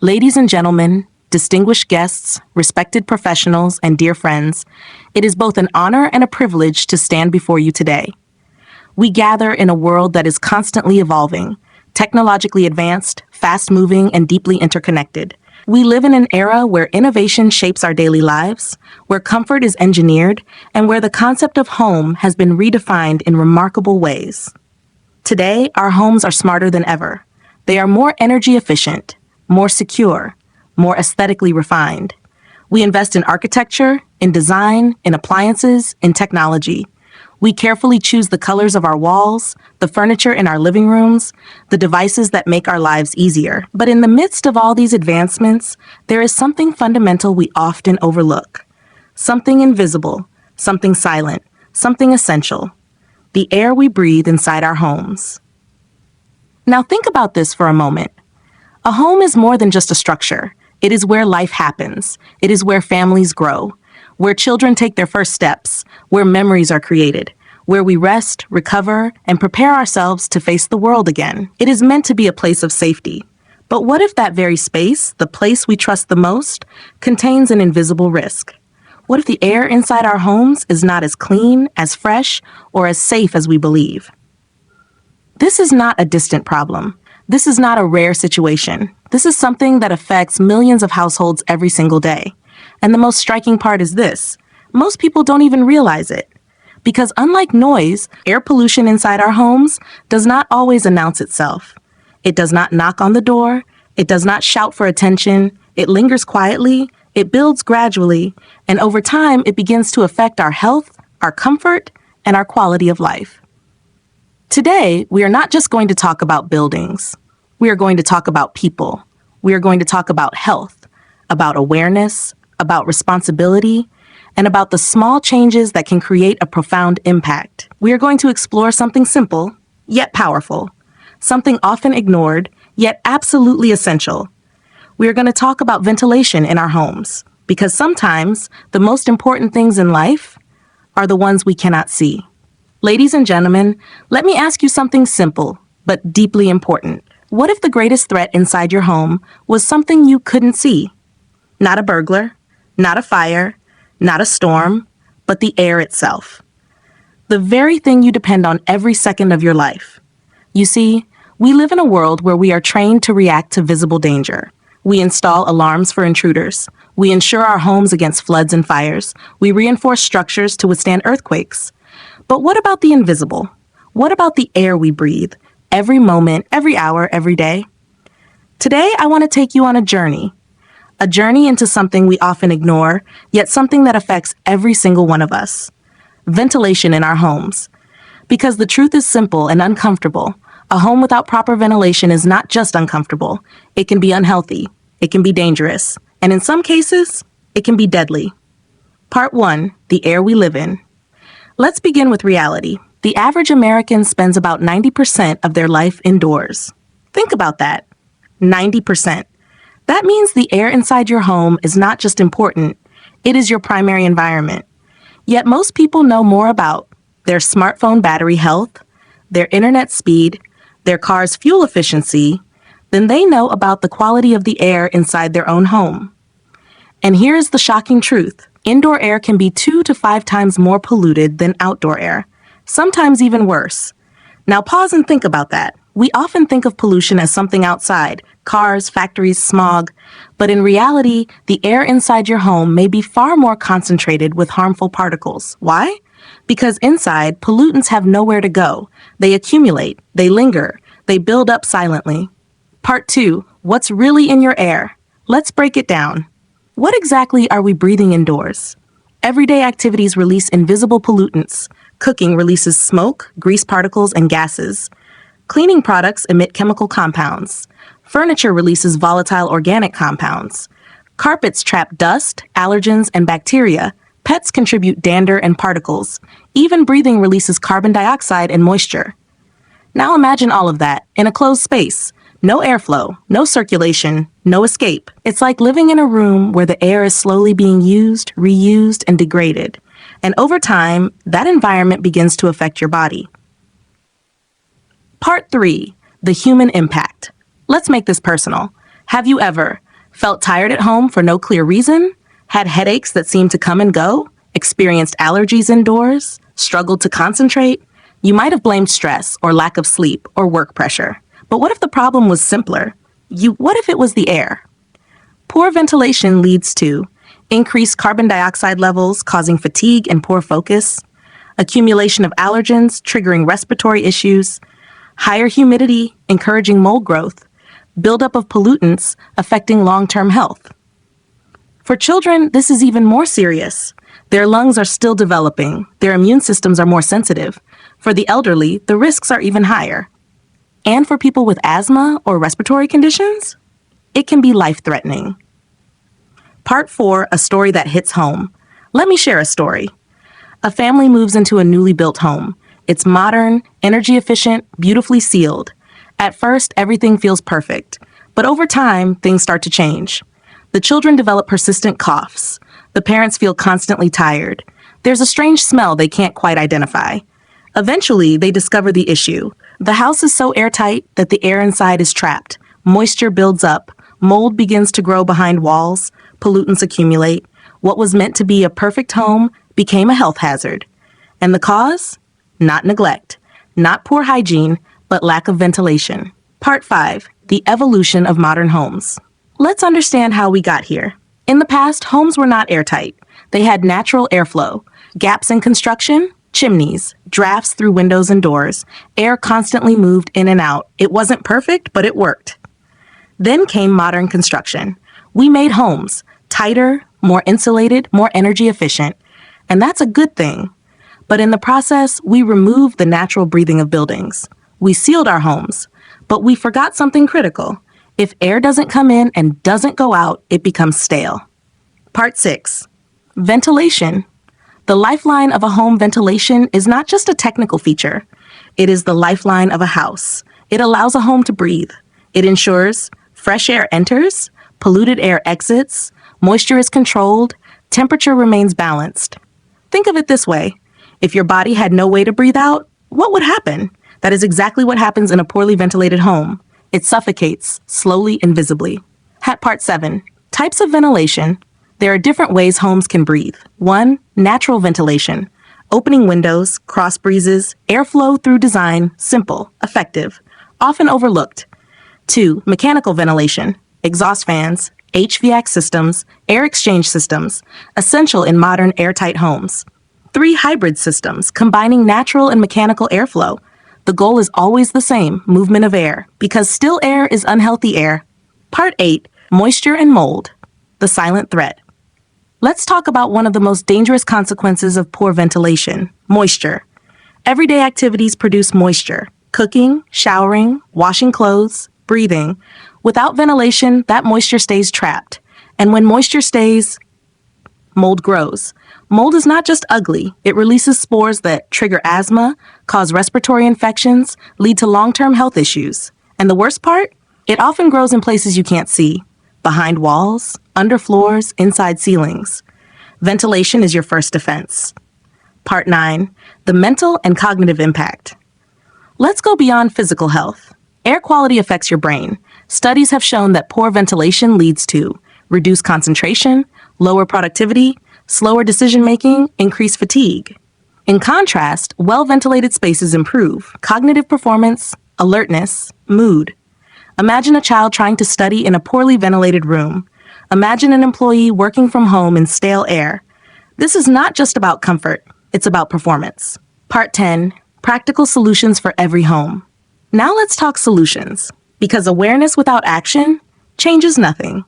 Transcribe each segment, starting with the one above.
Ladies and gentlemen, distinguished guests, respected professionals, and dear friends, it is both an honor and a privilege to stand before you today. We gather in a world that is constantly evolving, technologically advanced, fast-moving, and deeply interconnected. We live in an era where innovation shapes our daily lives, where comfort is engineered, and where the concept of home has been redefined in remarkable ways. Today, our homes are smarter than ever. They are more energy efficient, more secure, more aesthetically refined. We invest in architecture, in design, in appliances, in technology. We carefully choose the colors of our walls, the furniture in our living rooms, the devices that make our lives easier. But in the midst of all these advancements, there is something fundamental we often overlook. Something invisible, something silent, something essential. The air we breathe inside our homes. Now think about this for a moment. A home is more than just a structure. It is where life happens. It is where families grow, where children take their first steps, where memories are created, where we rest, recover, and prepare ourselves to face the world again. It is meant to be a place of safety. But what if that very space, the place we trust the most, contains an invisible risk? What if the air inside our homes is not as clean, as fresh, or as safe as we believe? This is not a distant problem. This is not a rare situation. This is something that affects millions of households every single day. And the most striking part is this: most people don't even realize it. Because unlike noise, air pollution inside our homes does not always announce itself. It does not knock on the door. It does not shout for attention. It lingers quietly. It builds gradually. And over time, it begins to affect our health, our comfort, and our quality of life. Today, we are not just going to talk about buildings. We are going to talk about people. We are going to talk about health, about awareness, about responsibility, and about the small changes that can create a profound impact. We are going to explore something simple, yet powerful, something often ignored, yet absolutely essential. We are going to talk about ventilation in our homes, because sometimes the most important things in life are the ones we cannot see. Ladies and gentlemen, let me ask you something simple, but deeply important. What if the greatest threat inside your home was something you couldn't see? Not a burglar, not a fire, not a storm, but the air itself. The very thing you depend on every second of your life. You see, we live in a world where we are trained to react to visible danger. We install alarms for intruders. We insure our homes against floods and fires. We reinforce structures to withstand earthquakes. But what about the invisible? What about the air we breathe, every moment, every hour, every day? Today, I want to take you on a journey into something we often ignore, yet something that affects every single one of us. Ventilation in our homes. Because the truth is simple and uncomfortable. A home without proper ventilation is not just uncomfortable. It can be unhealthy. It can be dangerous. And in some cases, it can be deadly. Part 1, the air we live in. Let's begin with reality. The average American spends about 90% of their life indoors. Think about that. 90%. That means the air inside your home is not just important, it is your primary environment. Yet most people know more about their smartphone battery health, their internet speed, their car's fuel efficiency, than they know about the quality of the air inside their own home. And here's the shocking truth. Indoor air can be 2 to 5 times more polluted than outdoor air, sometimes even worse. Now pause and think about that. We often think of pollution as something outside, cars, factories, smog, but in reality, the air inside your home may be far more concentrated with harmful particles. Why? Because inside, pollutants have nowhere to go. They accumulate, they linger, they build up silently. Part 2, what's really in your air? Let's break it down. What exactly are we breathing indoors? Everyday activities release invisible pollutants. Cooking releases smoke, grease particles, and gases. Cleaning products emit chemical compounds. Furniture releases volatile organic compounds. Carpets trap dust, allergens, and bacteria. Pets contribute dander and particles. Even breathing releases carbon dioxide and moisture. Now imagine all of that in a closed space. No airflow, no circulation, no escape. It's like living in a room where the air is slowly being used, reused, and degraded. And over time, that environment begins to affect your body. Part 3, the human impact. Let's make this personal. Have you ever, Felt tired at home for no clear reason? Had headaches that seemed to come and go? Experienced allergies indoors? Struggled to concentrate? You might have blamed stress or lack of sleep or work pressure. But what if the problem was simpler? What if it was the air? Poor ventilation leads to increased carbon dioxide levels causing fatigue and poor focus, accumulation of allergens triggering respiratory issues, higher humidity encouraging mold growth, buildup of pollutants affecting long-term health. For children, this is even more serious. Their lungs are still developing. Their immune systems are more sensitive. For the elderly, the risks are even higher. And for people with asthma or respiratory conditions, it can be life-threatening. Part 4, a story that hits home. Let me share a story. A family moves into a newly built home. It's modern, energy efficient, beautifully sealed. At first, everything feels perfect. But over time, things start to change. The children develop persistent coughs. The parents feel constantly tired. There's a strange smell they can't quite identify. Eventually, they discover the issue. The house is so airtight that the air inside is trapped. Moisture builds up. Mold begins to grow behind walls. Pollutants accumulate. What was meant to be a perfect home became a health hazard. And the cause? Not neglect. Not poor hygiene, but lack of ventilation. Part 5. The evolution of modern homes. Let's understand how we got here. In the past, homes were not airtight. They had natural airflow. Gaps in construction? Chimneys, drafts through windows and doors. Air constantly moved in and out. It wasn't perfect, but it worked. Then came modern construction. We made homes tighter, more insulated, more energy efficient. And that's a good thing. But in the process, we removed the natural breathing of buildings. We sealed our homes, but we forgot something critical. If air doesn't come in and doesn't go out, it becomes stale. Part 6. Ventilation. The lifeline of a home ventilation is not just a technical feature. It is the lifeline of a house. It allows a home to breathe. It ensures fresh air enters, polluted air exits, moisture is controlled, temperature remains balanced. Think of it this way. If your body had no way to breathe out, what would happen? That is exactly what happens in a poorly ventilated home. It suffocates, slowly and visibly. Part 7. Types of ventilation. There are different ways homes can breathe. 1. Natural ventilation. Opening windows, cross breezes, airflow through design, simple, effective, often overlooked. 2. Mechanical ventilation. Exhaust fans, HVAC systems, air exchange systems, essential in modern airtight homes. 3. Hybrid systems, combining natural and mechanical airflow. The goal is always the same, movement of air, because still air is unhealthy air. Part 8. Moisture and mold. The silent threat. Let's talk about one of the most dangerous consequences of poor ventilation, moisture. Everyday activities produce moisture. Cooking, showering, washing clothes, breathing. Without ventilation, that moisture stays trapped. And when moisture stays, mold grows. Mold is not just ugly. It releases spores that trigger asthma, cause respiratory infections, lead to long-term health issues. And the worst part? It often grows in places you can't see. Behind walls, under floors, inside ceilings. Ventilation is your first defense. Part 9. The mental and cognitive impact. Let's go beyond physical health. Air quality affects your brain. Studies have shown that poor ventilation leads to reduced concentration, lower productivity, slower decision-making, increased fatigue. In contrast, well-ventilated spaces improve cognitive performance, alertness, mood. Imagine a child trying to study in a poorly ventilated room. Imagine an employee working from home in stale air. This is not just about comfort, it's about performance. Part 10. Practical solutions for every home. Now let's talk solutions, because awareness without action changes nothing.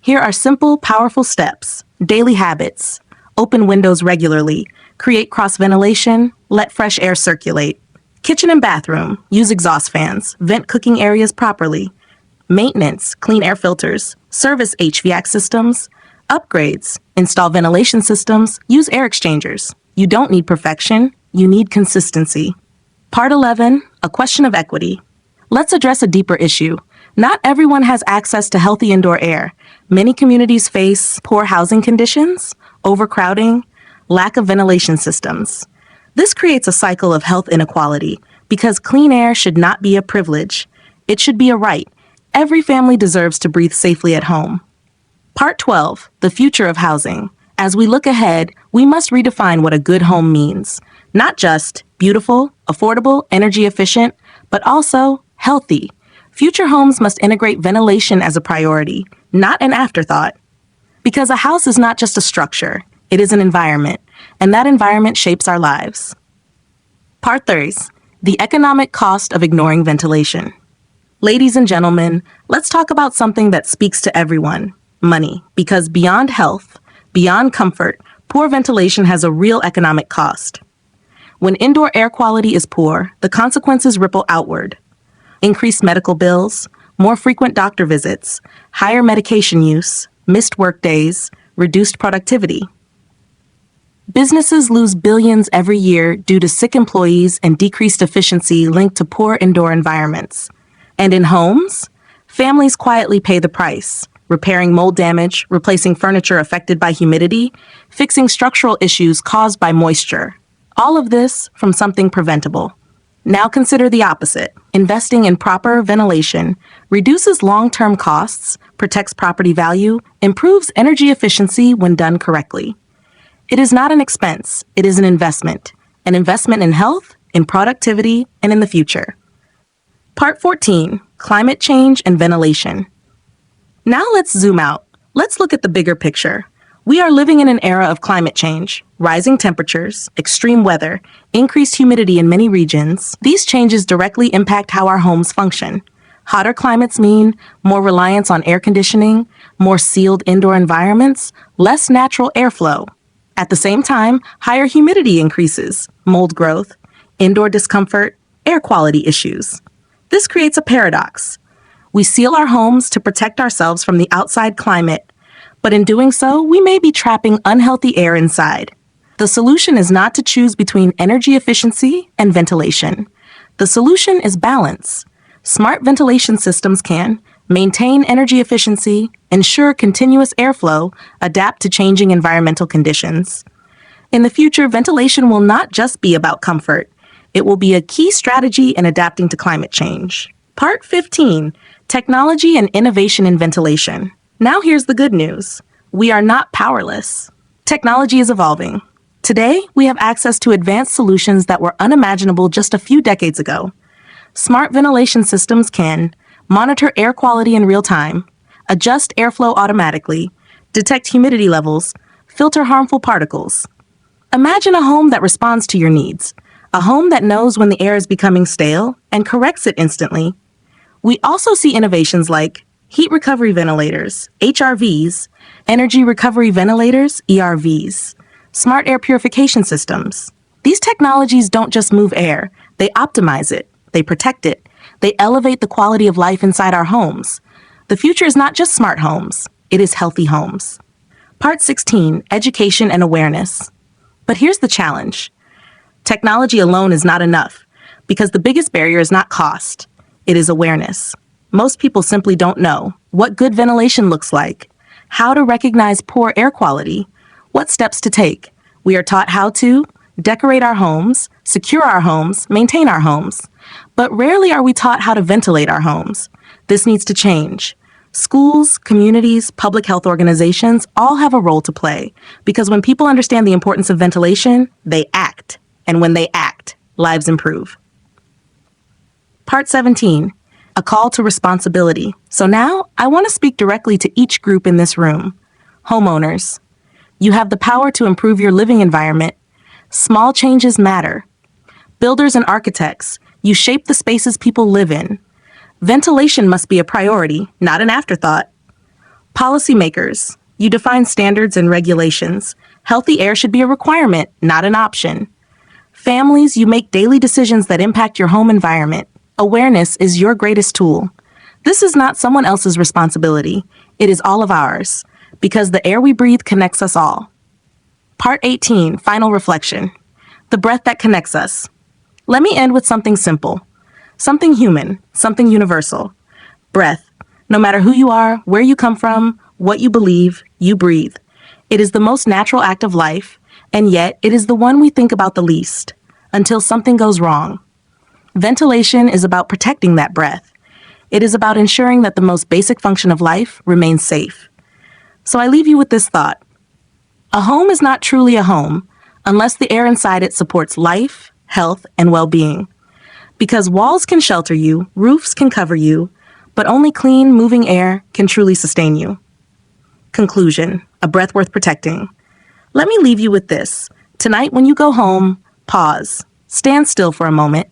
Here are simple, powerful steps. Daily habits. Open windows regularly. Create cross-ventilation. Let fresh air circulate. Kitchen and bathroom. Use exhaust fans. Vent cooking areas properly. Maintenance. Clean air filters. Service HVAC systems. Upgrades. Install ventilation systems. Use air exchangers. You don't need perfection. You need consistency. Part 11. A question of equity. Let's address a deeper issue. Not everyone has access to healthy indoor air. Many communities face poor housing conditions, overcrowding, lack of ventilation systems. This creates a cycle of health inequality because clean air should not be a privilege. It should be a right. Every family deserves to breathe safely at home. Part 12, the future of housing. As we look ahead, we must redefine what a good home means. Not just beautiful, affordable, energy efficient, but also healthy. Future homes must integrate ventilation as a priority, not an afterthought. Because a house is not just a structure, it is an environment, and that environment shapes our lives. Part 30, the economic cost of ignoring ventilation. Ladies and gentlemen, let's talk about something that speaks to everyone, money, because beyond health, beyond comfort, poor ventilation has a real economic cost. When indoor air quality is poor, the consequences ripple outward. Increased medical bills, more frequent doctor visits, higher medication use, missed work days, reduced productivity. Businesses lose billions every year due to sick employees and decreased efficiency linked to poor indoor environments. And in homes, families quietly pay the price, repairing mold damage, replacing furniture affected by humidity, fixing structural issues caused by moisture. All of this from something preventable. Now consider the opposite. Investing in proper ventilation reduces long-term costs, protects property value, improves energy efficiency when done correctly. It is not an expense, it is an investment in health, in productivity, and in the future. Part 14, climate change and ventilation. Now let's zoom out. Let's look at the bigger picture. We are living in an era of climate change, rising temperatures, extreme weather, increased humidity in many regions. These changes directly impact how our homes function. Hotter climates mean more reliance on air conditioning, more sealed indoor environments, less natural airflow. At the same time, higher humidity increases, mold growth, indoor discomfort, air quality issues. This creates a paradox. We seal our homes to protect ourselves from the outside climate, but in doing so, we may be trapping unhealthy air inside. The solution is not to choose between energy efficiency and ventilation. The solution is balance. Smart ventilation systems can maintain energy efficiency, ensure continuous airflow, adapt to changing environmental conditions. In the future, ventilation will not just be about comfort. It will be a key strategy in adapting to climate change. Part 15, technology and innovation in ventilation. Now here's the good news. We are not powerless. Technology is evolving. Today, we have access to advanced solutions that were unimaginable just a few decades ago. Smart ventilation systems can monitor air quality in real time, adjust airflow automatically, detect humidity levels, filter harmful particles. Imagine a home that responds to your needs, a home that knows when the air is becoming stale and corrects it instantly. We also see innovations like heat recovery ventilators, HRVs, energy recovery ventilators, ERVs, smart air purification systems. These technologies don't just move air, they optimize it, they protect it, they elevate the quality of life inside our homes. The future is not just smart homes, it is healthy homes. Part 16, education and awareness. But here's the challenge. Technology alone is not enough, because the biggest barrier is not cost, it is awareness. Most people simply don't know what good ventilation looks like, how to recognize poor air quality, what steps to take. We are taught how to decorate our homes, secure our homes, maintain our homes. But rarely are we taught how to ventilate our homes. This needs to change. Schools, communities, public health organizations all have a role to play, because when people understand the importance of ventilation, they act. And when they act, lives improve. Part 17, a call to responsibility. So now, I want to speak directly to each group in this room. Homeowners, you have the power to improve your living environment. Small changes matter. Builders and architects, you shape the spaces people live in. Ventilation must be a priority, not an afterthought. Policymakers, you define standards and regulations. Healthy air should be a requirement, not an option. Families, you make daily decisions that impact your home environment. Awareness is your greatest tool. This is not someone else's responsibility. It is all of ours, because the air we breathe connects us all. Part 18, final reflection. The breath that connects us. Let me end with something simple, something human, something universal. Breath. No matter who you are, where you come from, what you believe, you breathe. It is the most natural act of life, and yet it is the one we think about the least, until something goes wrong. Ventilation is about protecting that breath. It is about ensuring that the most basic function of life remains safe. So I leave you with this thought. A home is not truly a home unless the air inside it supports life, health, and well-being. Because walls can shelter you, roofs can cover you, but only clean, moving air can truly sustain you. Conclusion, a breath worth protecting. Let me leave you with this. Tonight when you go home, pause, stand still for a moment,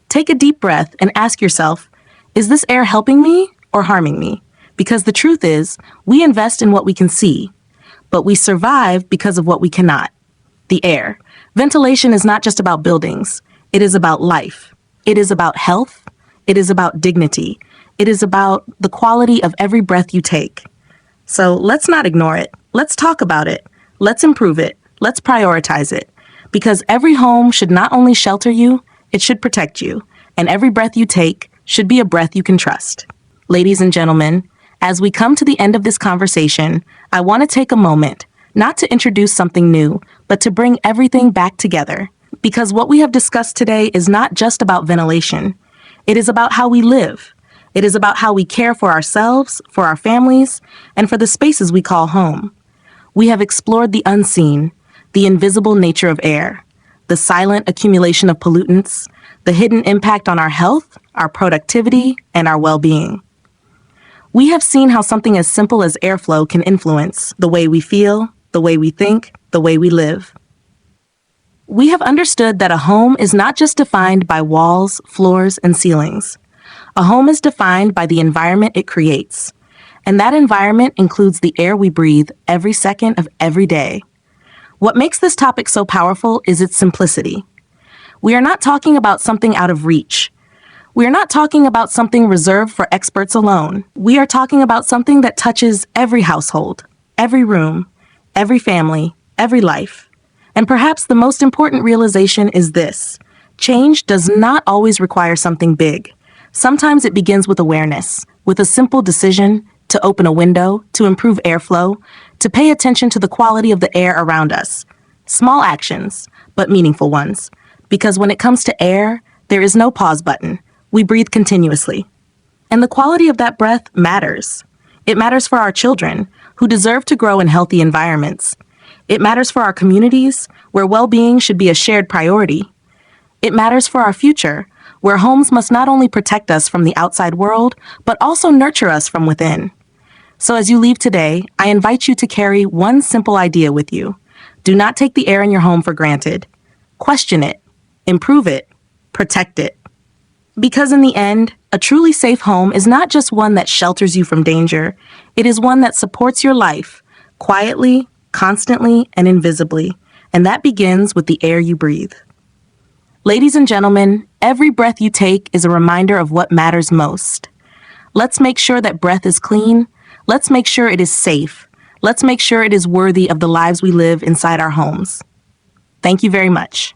take a deep breath and ask yourself, is this air helping me or harming me? Because the truth is, we invest in what we can see, but we survive because of what we cannot. The air. Ventilation is not just about buildings. It is about life. It is about health. It is about dignity. It is about the quality of every breath you take. So let's not ignore it. Let's talk about it. Let's improve it. Let's prioritize it. Because every home should not only shelter you, it should protect you. And every breath you take should be a breath you can trust. Ladies and gentlemen, as we come to the end of this conversation, I want to take a moment, not to introduce something new, but to bring everything back together. Because what we have discussed today is not just about ventilation. It is about how we live. It is about how we care for ourselves, for our families, and for the spaces we call home. We have explored the unseen, the invisible nature of air, the silent accumulation of pollutants, the hidden impact on our health, our productivity, and our well-being. We have seen how something as simple as airflow can influence the way we feel, the way we think, the way we live. We have understood that a home is not just defined by walls, floors, and ceilings. A home is defined by the environment it creates, and that environment includes the air we breathe every second of every day. What makes this topic so powerful is its simplicity. We are not talking about something out of reach. We are not talking about something reserved for experts alone. We are talking about something that touches every household, every room, every family, every life. And perhaps the most important realization is this: change does not always require something big. Sometimes it begins with awareness, with a simple decision to open a window, to improve airflow, to pay attention to the quality of the air around us. Small actions, but meaningful ones. Because when it comes to air, there is no pause button. We breathe continuously. And the quality of that breath matters. It matters for our children, who deserve to grow in healthy environments. It matters for our communities, where well-being should be a shared priority. It matters for our future, where homes must not only protect us from the outside world, but also nurture us from within. So as you leave today, I invite you to carry one simple idea with you. Do not take the air in your home for granted. Question it, improve it, protect it. Because in the end, a truly safe home is not just one that shelters you from danger. It is one that supports your life, quietly, constantly, and invisibly. And that begins with the air you breathe. Ladies and gentlemen, every breath you take is a reminder of what matters most. Let's make sure that breath is clean. Let's make sure it is safe. Let's make sure it is worthy of the lives we live inside our homes. Thank you very much.